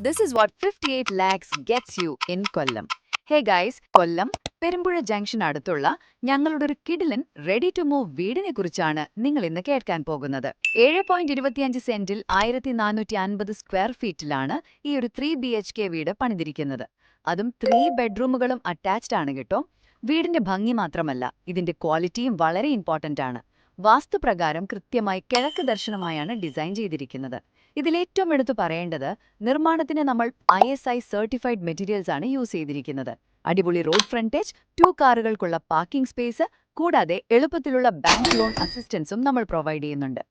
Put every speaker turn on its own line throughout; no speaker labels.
This is what 58 lakhs gets you in Kollam. Hey guys, Kollam Perumpuzha junction അടുത്തുള്ള ഞങ്ങളുടെ ഒരു കിടിലൻ റെഡി ടു മൂവ് വീടിനെ കുറിച്ചാണ് നിങ്ങൾ ഇന്ന് കേൾക്കാൻ പോകുന്നത്. 7.25 സെന്റിൽ 1450 സ്ക്വയർ ഫീറ്റിലാണ് ഈ ഒരു 3 BHK വീട് പണിതിരിക്കുന്നത്. അതും 3 ബെഡ്റൂമുകളും അറ്റാച്ച്ഡ് ആണ് കേട്ടോ. വീടിന്റെ ഭംഗി മാത്രമല്ല, ഇതിന്റെ ക്വാളിറ്റിയും വളരെ ഇമ്പോർട്ടന്റ് ആണ്. വാസ്തുപ്രകാരം കൃത്യമായി കിഴക്ക് ദർശനമായാണ് ഡിസൈൻ ചെയ്തിരിക്കുന്നത്. ഇതിലേറ്റവും എടുത്തു പറയേണ്ടത്, നിർമ്മാണത്തിന് നമ്മൾ ISI സർട്ടിഫൈഡ് മെറ്റീരിയൽസ് ആണ് യൂസ് ചെയ്തിരിക്കുന്നത്. അടിപൊളി റോഡ് ഫ്രണ്ടേജ്, 2 കാറുകൾക്കുള്ള പാർക്കിംഗ് സ്പേസ്, കൂടാതെ എളുപ്പത്തിലുള്ള ബാങ്ക് ലോൺ അസിസ്റ്റൻസും നമ്മൾ പ്രൊവൈഡ് ചെയ്യുന്നുണ്ട്.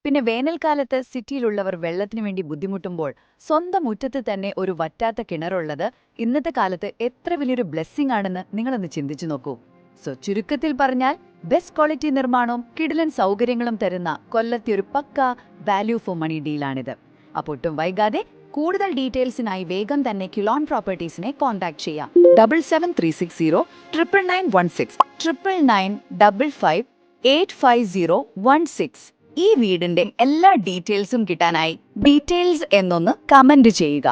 പിന്നെ വേനൽക്കാലത്ത് സിറ്റിയിലുള്ളവർ വെള്ളത്തിനു വേണ്ടി ബുദ്ധിമുട്ടുമ്പോൾ സ്വന്തം മുറ്റത്ത് തന്നെ ഒരു വറ്റാത്ത കിണറുള്ളത് ഇന്നത്തെ കാലത്ത് എത്ര വലിയൊരു ബ്ലെസ്സിംഗ് ആണെന്ന് നിങ്ങളൊന്ന് ചിന്തിച്ചു നോക്കൂ. ചുരുക്കത്തിൽ പറഞ്ഞാൽ, ബെസ്റ്റ് ക്വാളിറ്റി നിർമ്മാണവും കിടിലൻ സൗകര്യങ്ങളും തരുന്ന കൊല്ലത്തെ ഒരു പക്ക വാല്യൂ ഫോർ മണി ഡീലാണിത്. അപ്പോൾ ഒട്ടും വൈകാതെ കൂടുതൽ ഡീറ്റെയിൽസിനായി വേഗം തന്നെ കിലോൺ പ്രോപ്പർട്ടീസിനെ കോൺടാക്ട് ചെയ്യാം. 7736099169 99955585016. ഈ വീടിന്റെ എല്ലാ ഡീറ്റെയിൽസും കിട്ടാനായി ഡീറ്റെയിൽസ് എന്നൊന്ന് കമന്റ് ചെയ്യുക.